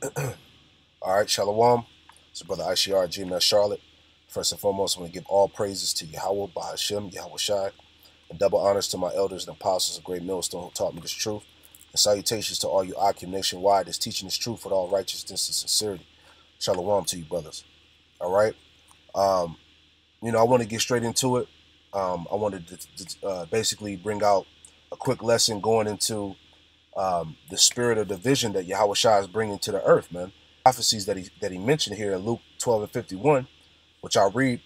All right, Shalawam. It's your brother ICR, Gmail, Charlotte. First and foremost, I want to give all praises to Yahawah, Bahasham, Yahawashi, and double honors to my elders and apostles of Greatmillstone who taught me this truth. And salutations to all you Akim nationwide that's teaching this truth with all righteousness and sincerity. Shalawam to you, brothers. All right. Um, I want to get straight into it. I wanted to basically bring out a quick lesson going into the spirit of division that Yahawashi is bringing to the earth, man. Prophecies that he mentioned here in Luke 12 and 51, which I'll read.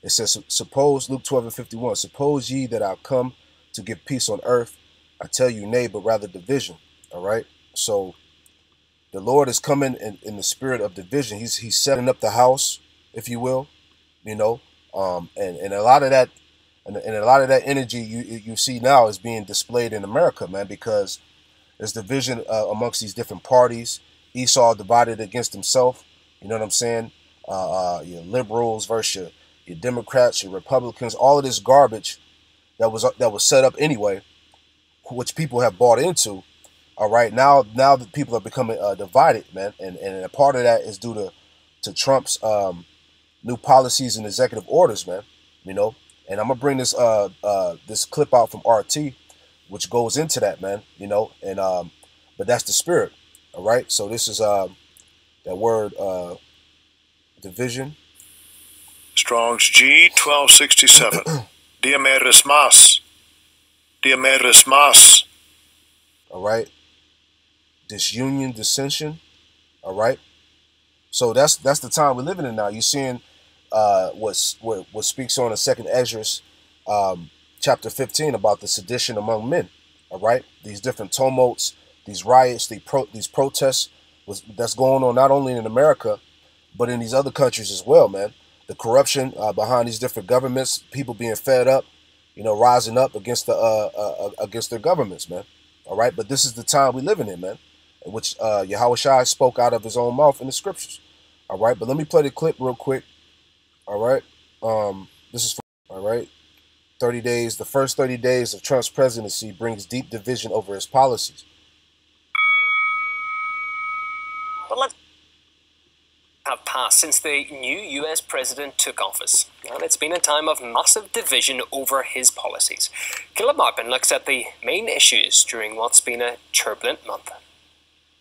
It says, suppose, Luke 12 and 51, suppose ye that I come to give peace on earth. I tell you, nay, but rather division. All right. So the Lord is coming in the spirit of division. He's setting up the house, if you will, and a lot of that and a lot of that energy you see now is being displayed in America, man, because there's division amongst these different parties. Esau divided against himself. You know what I'm saying? Your liberals versus your Democrats, your Republicans, all of this garbage that was set up anyway, which people have bought into. All right, now the people are becoming divided, man, and a part of that is due to Trump's new policies and executive orders, man. And I'm gonna bring this clip out from RT, which goes into that, man. But that's the spirit. All right, so this is that word division. Strong's G 1267. Diameres mas. Diameres mas. All right, disunion, dissension. All right, so that's the time we're living in now. You're seeing what speaks on in Second Ezra, chapter 15, about the sedition among men. All right, these different tumults, these riots, these protests that's going on not only in America, but in these other countries as well, man. The corruption behind these different governments, people being fed up, rising up against against their governments, man. All right, but this is the time we're living in, man, in which Yahawashi spoke out of his own mouth in the scriptures. All right, but let me play the clip real quick. All right, this is all right. 30 days. The first 30 days of Trump's presidency brings deep division over his policies. But let's have passed since the new US president took office, and it's been a time of massive division over his policies. Caleb Marpin looks at the main issues during what's been a turbulent month.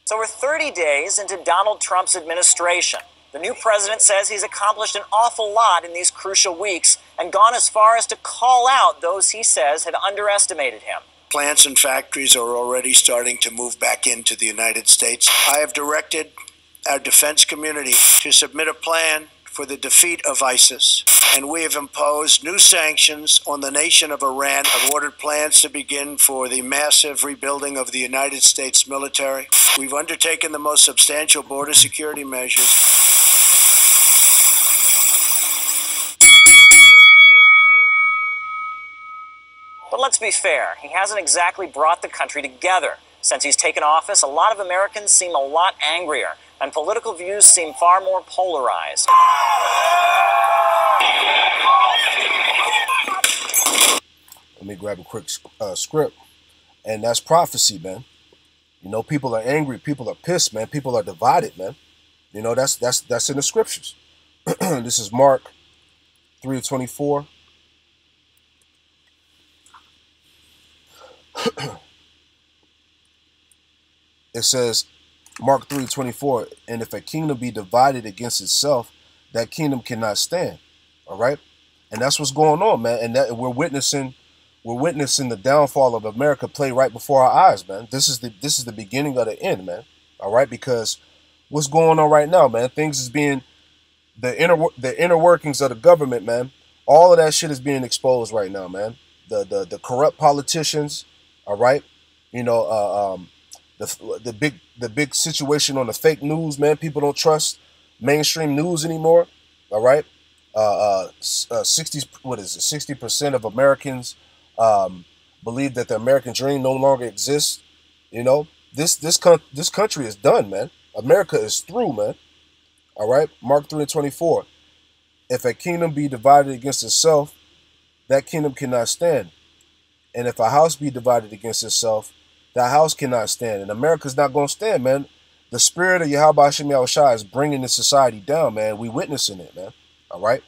So we're 30 days into Donald Trump's administration. The new president says he's accomplished an awful lot in these crucial weeks and gone as far as to call out those he says had underestimated him. Plants and factories are already starting to move back into the United States. I have directed our defense community to submit a plan for the defeat of ISIS, and we have imposed new sanctions on the nation of Iran. I've ordered plans to begin for the massive rebuilding of the United States military. We've undertaken the most substantial border security measures. But let's be fair, he hasn't exactly brought the country together. Since he's taken office, a lot of Americans seem a lot angrier, and political views seem far more polarized. Let me grab a quick script, and that's prophecy, man. People are angry, people are pissed, man. People are divided, man. That's in the scriptures. This is Mark 3:24. It says, Mark 3:24, and if a kingdom be divided against itself, that kingdom cannot stand. All right, and that's what's going on, man. And that we're witnessing the downfall of America play right before our eyes, man. This is the beginning of the end, man. All right, because what's going on right now, man? Things is being the inner workings of the government, man. All of that shit is being exposed right now, man. The corrupt politicians, all right. The big situation on the fake news, man. People don't trust mainstream news anymore. All right. 60% of Americans believe that the American dream no longer exists. This country is done, man. America is through, man. All right. Mark 3:24. If a kingdom be divided against itself, that kingdom cannot stand. And if a house be divided against itself, that house cannot stand. And America's not going to stand, man. the spirit of Yahawashi is bringing the society down, man. We witnessing it, man. All right?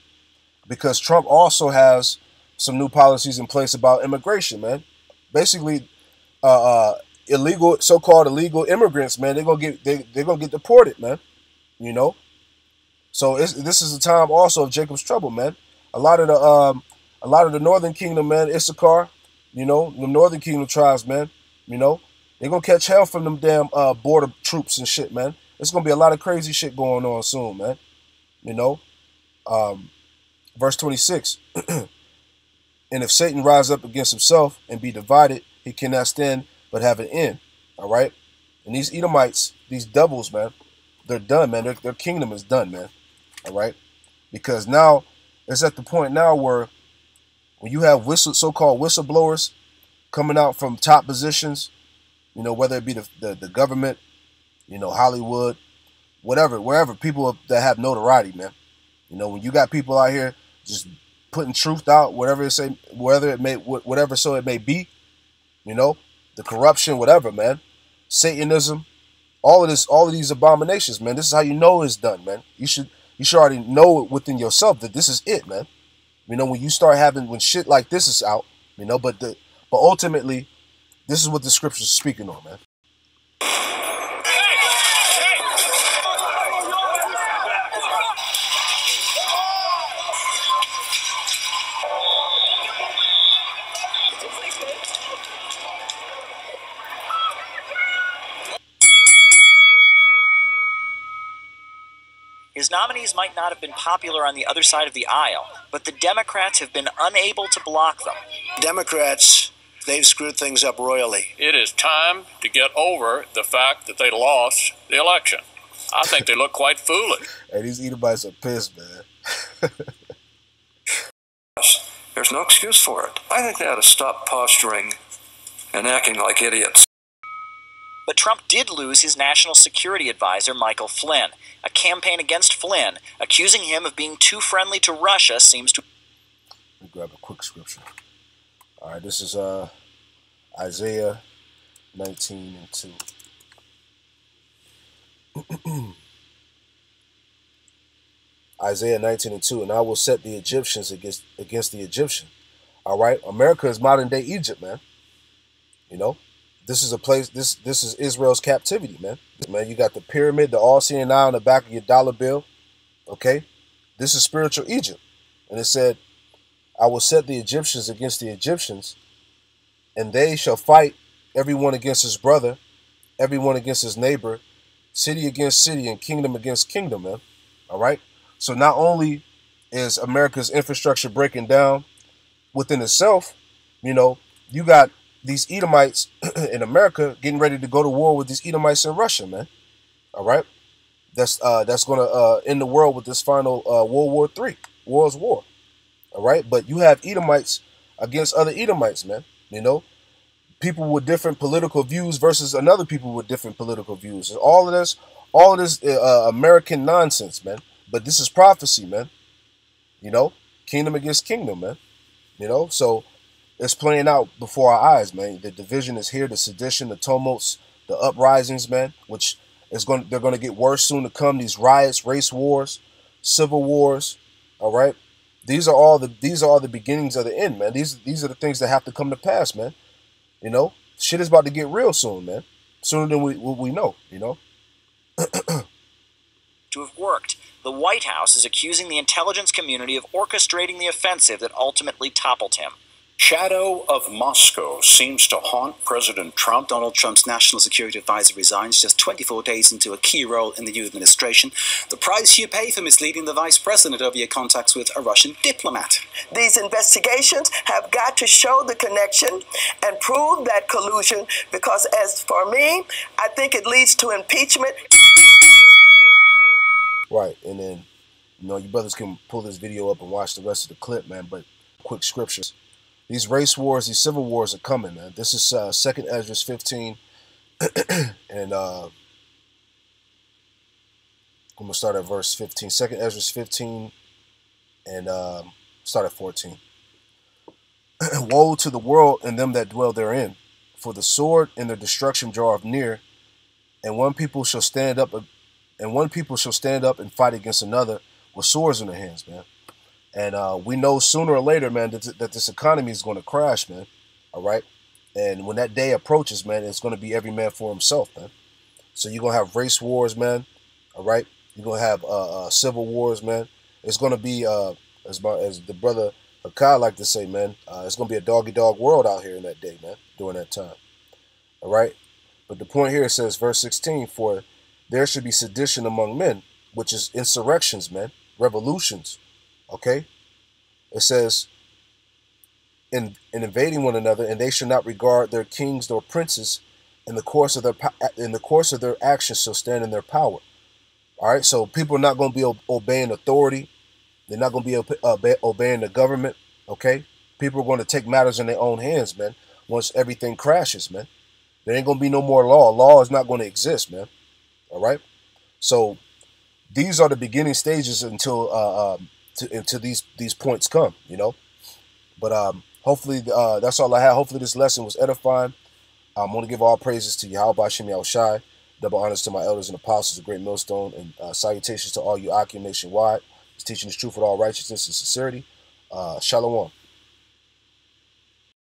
Because Trump also has some new policies in place about immigration, man. Basically, illegal, so-called illegal immigrants, man, they're gonna get deported, man. You know? So this is a time also of Jacob's trouble, man. A lot of the Northern Kingdom, man, Issachar, you know, the Northern Kingdom tribes, man, you know, they're gonna catch hell from them damn border troops and shit, man. There's gonna be a lot of crazy shit going on soon, man. You know, verse 26. And if Satan rise up against himself and be divided, he cannot stand but have an end. All right. And these Edomites, these devils, man, they're done, man. Their kingdom is done, man. All right. Because now it's at the point now where when you have so-called whistleblowers coming out from top positions, you know, whether it be the government, you know, Hollywood, whatever, wherever, people that have notoriety, man. You know, when you got people out here just putting truth out, whatever so it may be, you know, the corruption, whatever, man, Satanism, all of these abominations, man. This is how you know it's done, man. You should already know it within yourself that this is it, man. You know, when you start when shit like this is out, you know, but ultimately, this is what the scriptures are speaking on, man. His nominees might not have been popular on the other side of the aisle, but the Democrats have been unable to block them. Democrats, they've screwed things up royally. It is time to get over the fact that they lost the election. I think they look quite foolish. Hey, these Edomites are pissed, man. There's no excuse for it. I think they ought to stop posturing and acting like idiots. But Trump did lose his national security advisor, Michael Flynn. A campaign against Flynn, accusing him of being too friendly to Russia, seems to... Let me grab a quick scripture. All right, this is Isaiah 19:2. Isaiah 19:2, and I will set the Egyptians against the Egyptian. All right, America is modern day Egypt, man. You know, this is a place. This is Israel's captivity, man. Man, you got the pyramid, the all-seeing eye on the back of your dollar bill. Okay, this is spiritual Egypt, and it said, "I will set the Egyptians against the Egyptians, and they shall fight everyone against his brother, everyone against his neighbor, city against city, and kingdom against kingdom." Man, all right. So not only is America's infrastructure breaking down within itself, you know, you got these Edomites in America getting ready to go to war with these Edomites in Russia, man. All right, that's gonna end the world with this final World War III, World's War. All right, but you have Edomites against other Edomites, man. You know, people with different political views versus another people with different political views. And all of this American nonsense, man. But this is prophecy, man. You know, kingdom against kingdom, man. You know, so it's playing out before our eyes, man. The division is here, the sedition, the tumults, the uprisings, man, which they're going to get worse soon to come. These riots, race wars, civil wars. All right. These are all the beginnings of the end, man. These are the things that have to come to pass, man. You know, shit is about to get real soon, man. Sooner than we know, you know. To have worked. The White House is accusing the intelligence community of orchestrating the offensive that ultimately toppled him. Shadow of Moscow seems to haunt President Trump. Donald Trump's national security advisor resigns just 24 days into a key role in the new administration. The price you pay for misleading the vice president over your contacts with a Russian diplomat. These investigations have got to show the connection and prove that collusion, because as for me, I think it leads to impeachment. Right, and then, you know, you brothers can pull this video up and watch the rest of the clip, man, but quick scriptures. These race wars, these civil wars are coming, man. This is 2nd Ezra 15, and I'm going to start at verse 15. 2nd Ezra 15, and start at 14. Woe to the world and them that dwell therein, for the sword and their destruction draweth near, and one people shall stand up and fight against another with swords in their hands, man. And we know sooner or later, man, that this economy is going to crash, man. All right. And when that day approaches, man, it's going to be every man for himself, man. So you're going to have race wars, man. All right. You're going to have civil wars, man. It's going to be, as the brother Hakai like to say, man, it's going to be a dog-eat-dog world out here in that day, man, during that time. All right. But the point here says, verse 16, for there should be sedition among men, which is insurrections, man, revolutions. Okay. It says, in invading one another, and they should not regard their kings nor princes in the course of their actions shall stand in their power. All right, so people are not going to be obeying authority. They're not going to be obeying the government. Okay, people are going to take matters in their own hands, man. Once everything crashes, man, there ain't going to be no more law. Law is not going to exist, man. All right, so these are the beginning stages until these points come, you know. But hopefully, that's all I have. Hopefully, this lesson was edifying. I want to give all praises to Yahawah, Bahasham, Yahawashi. Double honors to my elders and apostles of Greatmillstone, and salutations to all you Akim nationwide. He's teaching the truth with all righteousness and sincerity. Shalawam.